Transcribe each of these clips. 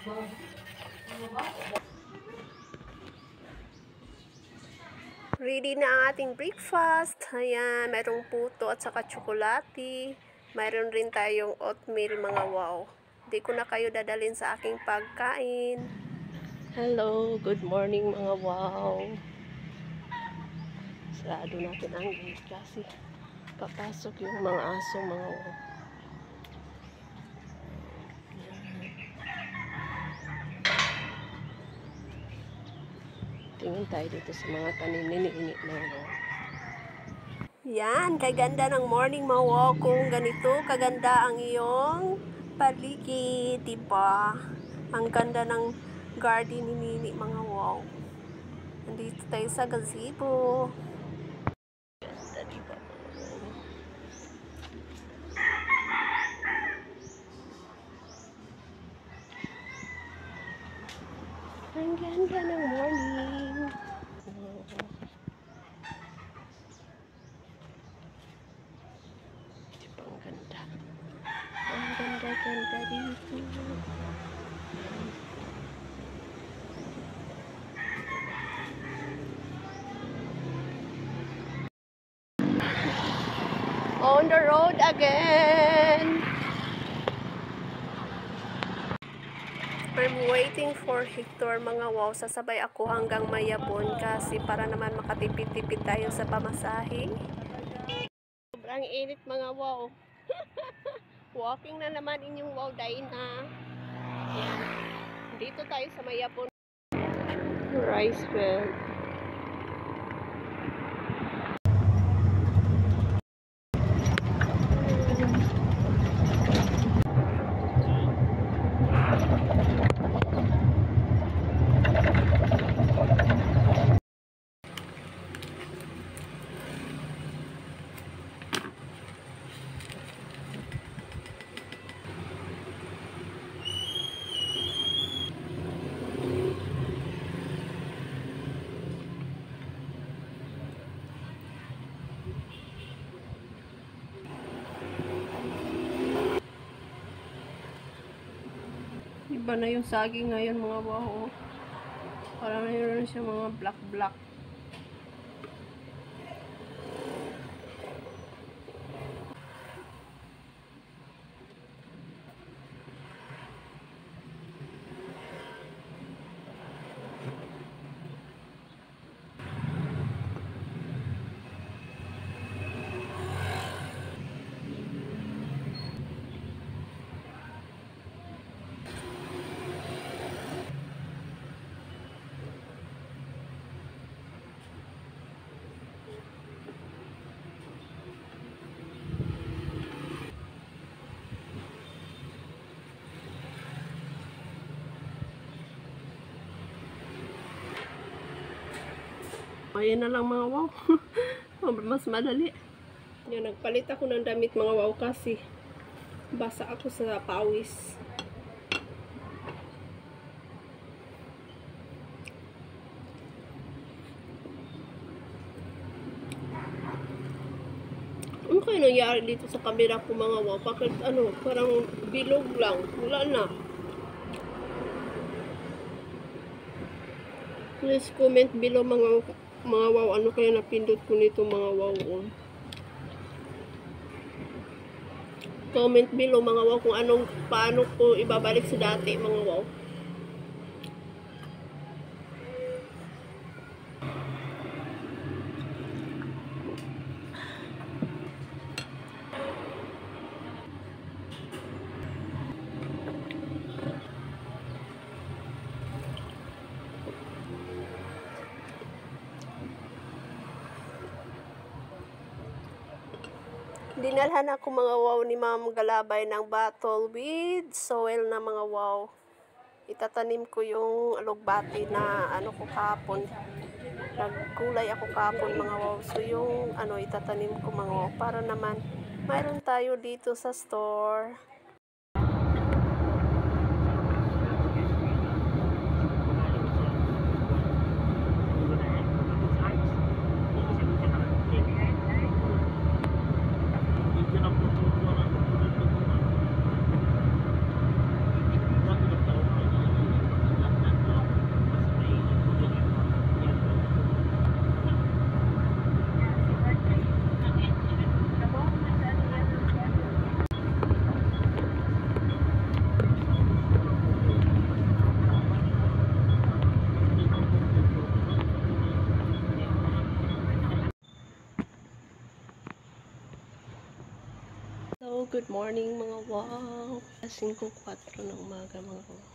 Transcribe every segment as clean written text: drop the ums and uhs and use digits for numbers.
Ready na ang ating breakfast. Ayan, mayroong puto at saka tsokolate. Mayroon rin tayong oatmeal, mga wow. Hindi ko na kayo dadalhin sa aking pagkain. Hello, good morning mga wow. Sarado natin ang gate kasi papasok yung mga aso, mga wow. Tingin tayo dito sa mga tanim-nini mga wow. Yan, kaganda ng morning mga wow. Kung ganito, kaganda ang iyong paligid, diba? Ang ganda ng garden ni Nini mga wow. Nandito tayo sa gazebo. Ganda, diba? Ang ganda ng morning. Diba, ang ganda. Ang ganda-ganda dito. On the road again. I'm waiting for Hector mga wow. Sasabay ako hanggang Mayabon kasi para naman makatipid-tipid tayo sa pamasahe. Sobrang init mga wow. Walking na naman inyong wow Dina. Yan. Dito tayo sa Mayabon. Rice field. Iba na yung saging ngayon mga wow. Parang mayroon siya mga black. Ayan na lang mga wow. Mas madali. Yan, nagpalit ako ng damit mga wow kasi basa ako sa pawis. Ano kayo nangyari dito sa camera ko mga wow? Bakit parang bilog lang. Wala na. Please comment below mga wow, ano kaya napindot ko nito mga wow. Comment below mga wow kung paano ko ibabalik sa dati mga wow. Dinalhan ako mga wow ni Ma'am Galabay ng bottle with soil na mga wow. Itatanim ko yung alugbati na ko kapon. Nagkulay ako kapon mga wow. So yung itatanim ko mga wow para naman mayroon tayo dito sa store. Good morning mga wow. 5:04 ng umaga mga wow.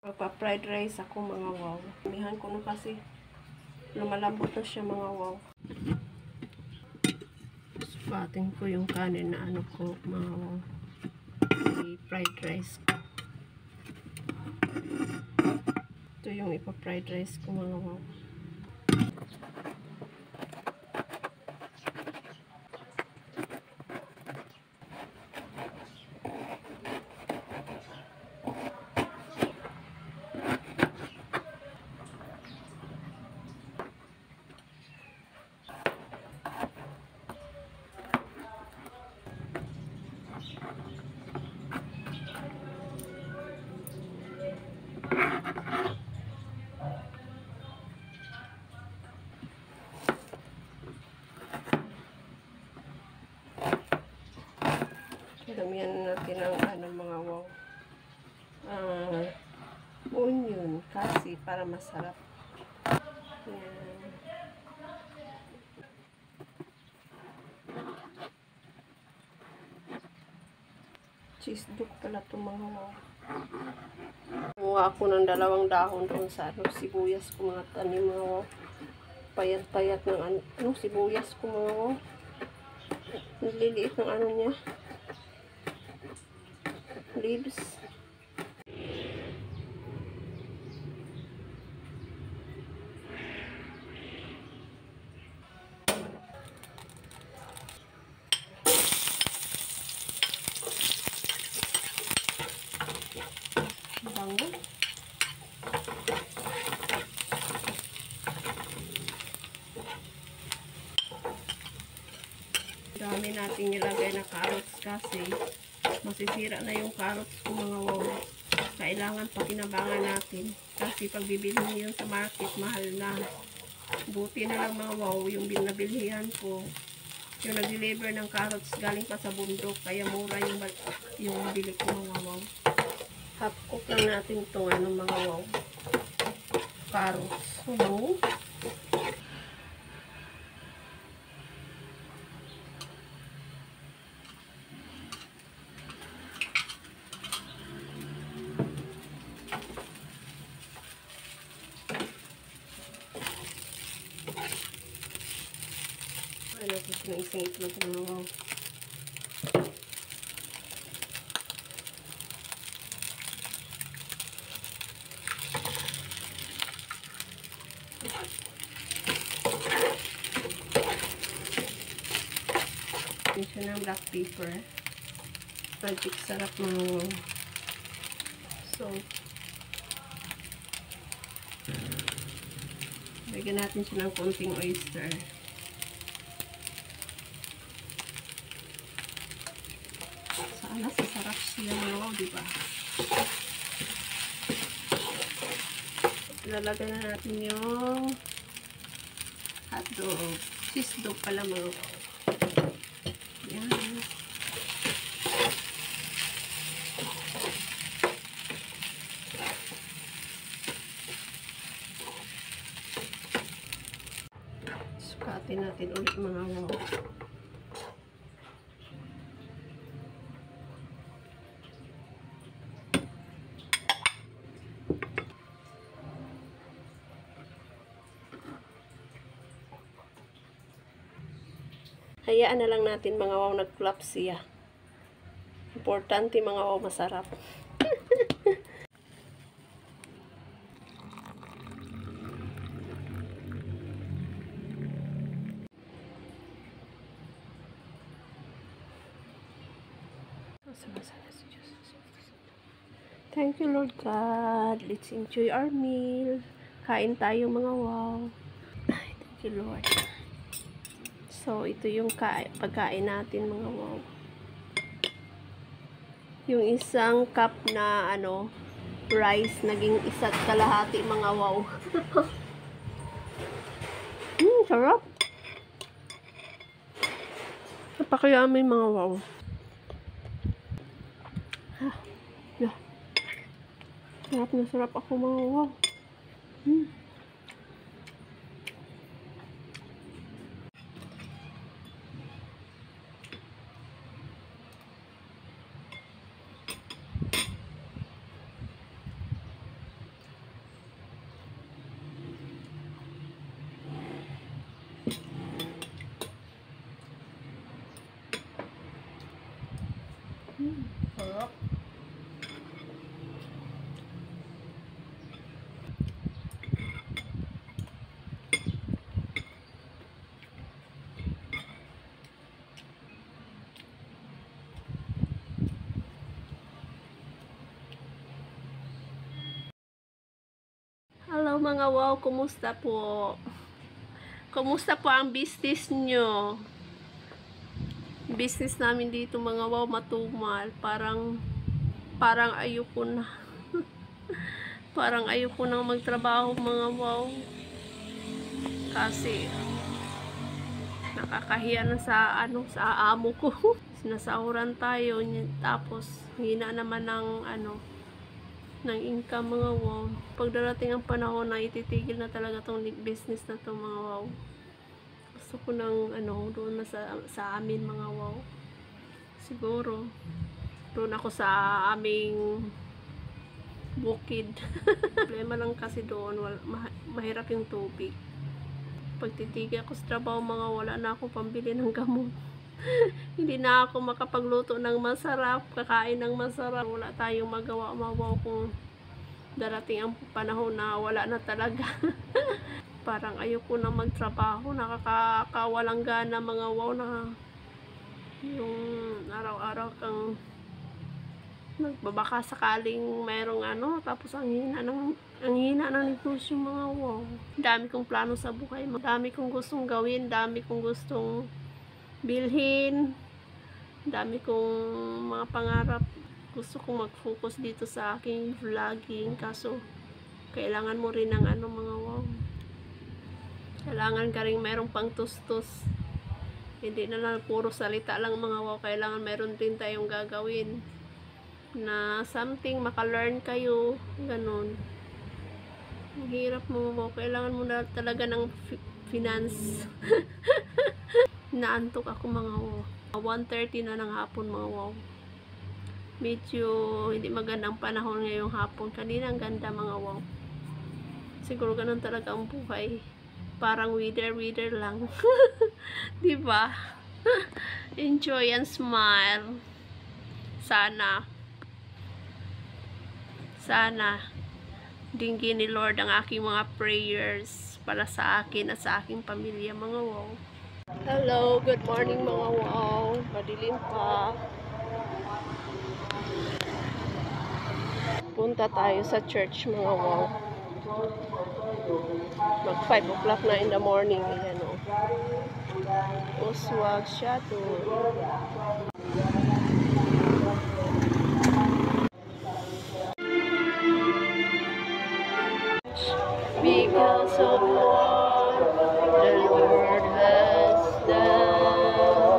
Magpa-fried rice ako mga wow. Umihan ko na kasi lumalambot na siya mga wow. Supatin ko yung kanin na ano ko mga wow. I-fried rice ko. Ito yung ipa-fried rice ko mga wow. Damihan natin ang ano mga wow. Onion kasi para masarap. Yan. Cheese dog pala ito mga wow. Kumuha ako ng 2 dahon doon sa sibuyas ko mga tanim mga wow. Payat-payat ng sibuyas ko mga wow. Nililiit ng ano niya. Leaves. Bango. Dami natin nilagay na carrots kasi masisira na yung carrots ko mga wow. Kailangan pakinabangan natin kasi pag bibili yun sa market mahal na. Buti na lang mga wow yung binabilhihan ko yung nag-deliver ng carrots galing pa sa bundok kaya mura yung bili ko mga wow. Half cook lang natin to mga wow carrots. Ano ko siya isang itlog mga wow. Hindi siya ng black pepper. Magic sarap mga wow. So, lagyan natin siya ng konting oyster. Sana sasarap sila mga wow, diba? Lalagay na natin yung hotdog. Cheese dog pala mga wow. Yan. Sukatin natin ulit mga wow. Hayaan na lang natin mga wow nag-collapse siya. Importante mga wow masarap. Thank you, Lord God. Let's enjoy our meal. Kain tayo mga wow. Thank you, Lord. So, ito yung pagkain natin mga wow. Yung isang cup na rice, naging isa't kalahati mga wow. Sarap. Napakayami mga wow. Yeah. Sarap na sarap ako mga wow. Sarap. Hello mga wow, kumusta po? Kumusta po ang business nyo? Business namin dito mga wow, matumal. Parang ayoko na. Parang ayoko nang magtrabaho mga wow. Kasi nakakahiya na sa amo ko. Sinasahuran tayo, tapos hina naman ng ng income mga wow. Pagdarating ang panahon na ititigil na talaga tong business na to mga wow. Gusto ko ng doon na sa amin mga wow. Siguro doon ako sa aming bukid. Problema lang kasi doon mahirap yung tubig. Pagtitigil ako sa trabaho mga wala na ako pambili ng gamot. Hindi na ako makapagluto ng masarap, kakain ng masarap. Wala tayong magawa mga wow kung darating ang panahon na wala na talaga. Parang ayoko na magtrabaho, nakakawalang gana mga wow na yung araw-araw kang nagbabaka sakaling mayroong tapos ang hina ng negosyo mga wow. Dami kong plano sa buhay, dami kong gustong gawin, dami kong gustong bilhin, dami kong mga pangarap. Gusto kong mag-focus dito sa aking vlogging, kaso kailangan mo rin ng mga wow. Kailangan ka rin mayroong pang tustos. Hindi na lang puro salita lang mga wow. Kailangan mayroon din tayong gagawin na something, maka-learn kayo, ganun. Ang hirap mga wow. Kailangan mo na talaga ng finance. Naantok ako mga wow. 1:30 na ng hapon mga wow. Medyo hindi magandang panahon ngayong hapon. Kanina ang ganda mga wow. Siguro ganun talaga ang buhay. Parang wither lang. Diba? Enjoy and smile. Sana dinggin ni Lord ang aking mga prayers para sa akin at sa aking pamilya mga wow. Hello, good morning mga wow. Madilim pa. Punta tayo sa church mga wow. Mag 5 o'clock na in the morning. Ayan o. Uswag siya to. Because of what the Lord has done for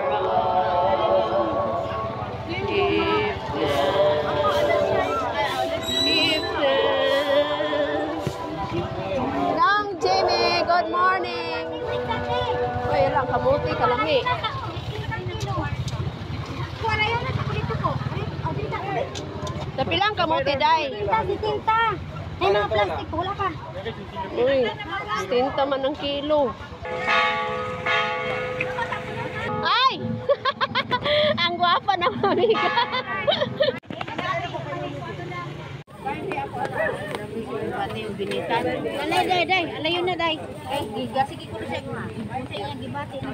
us. Give thanks. Nang Jamie, good morning. Oy, lang kabuti kalami. Tapi lang kamuti day. Tinta. Ay, mga plastic, wala ka. Uy, tinta man ng kilo. Ay! Ang gwapa ng amiga. Alay, day. Alayon na, day. Ay, gigasig ko sa mga. Sa iyang gibati. 7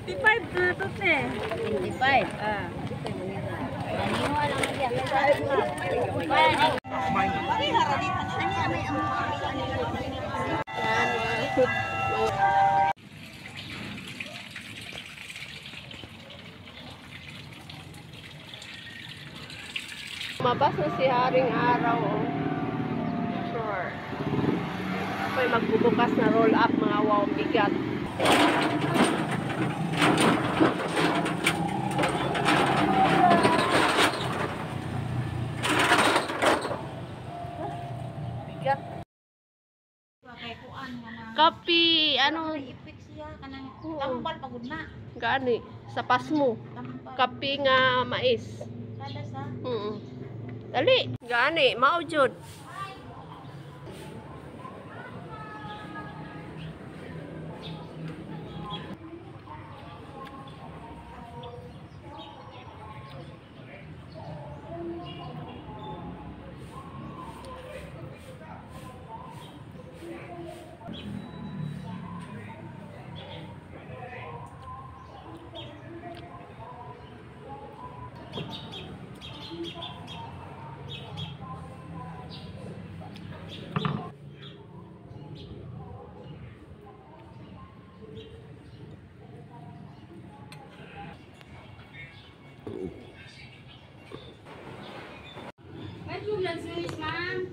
25 na to, te. 25. Maniwa lang diya. Mabas na si Haring Araw. Oh. Sure. Ako'y magbubukas na roll up mga wow bigat. Bigat. Kapi, ano? Tambal pagod na. Gani, sa pasmo. Kapi nga mais. Kada sa Dali, gani, maujud.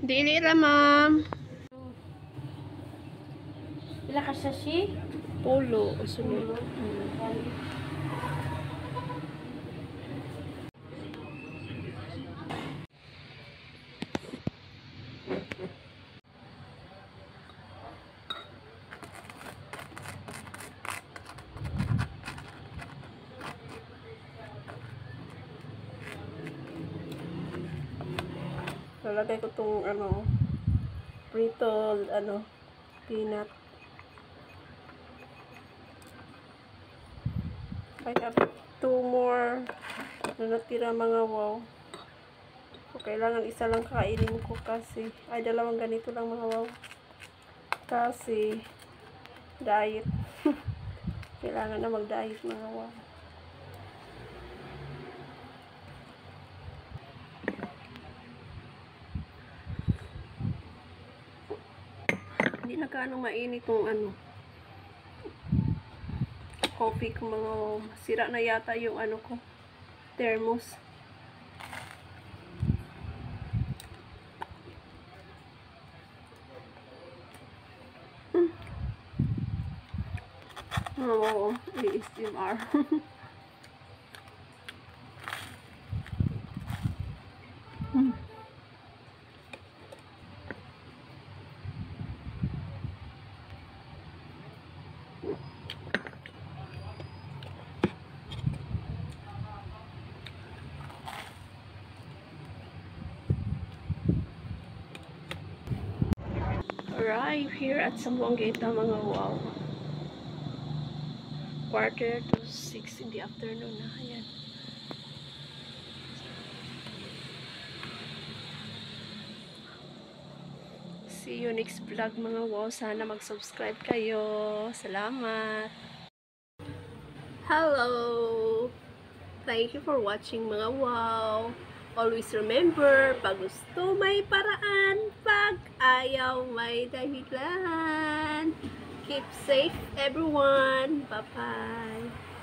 Dili ra, ma'am. Pila ka sashi? Pulo, sunod. Lalagay ko tong ano, prito, ano, peanut. I have 2 more na natira mga wow. So, kailangan isa lang kainin ko kasi, ay dalawang ganito lang mga wow. Kasi, diet. Kailangan na mag-diet mga wow. Hindi na gaano mainit yung ano, coffee ko mga wow. Sira na yata yung ano ko, thermos. Oo, ASMR. Arrive here at Sambuangueta mga wow. 5:45 in the afternoon na. Ayan. See you next vlog mga wow. Sana mag-subscribe kayo. Salamat. Hello. Thank you for watching mga wow. Always remember, pag gusto may paraan, pag ayaw may dahilan. Keep safe everyone. Bye-bye.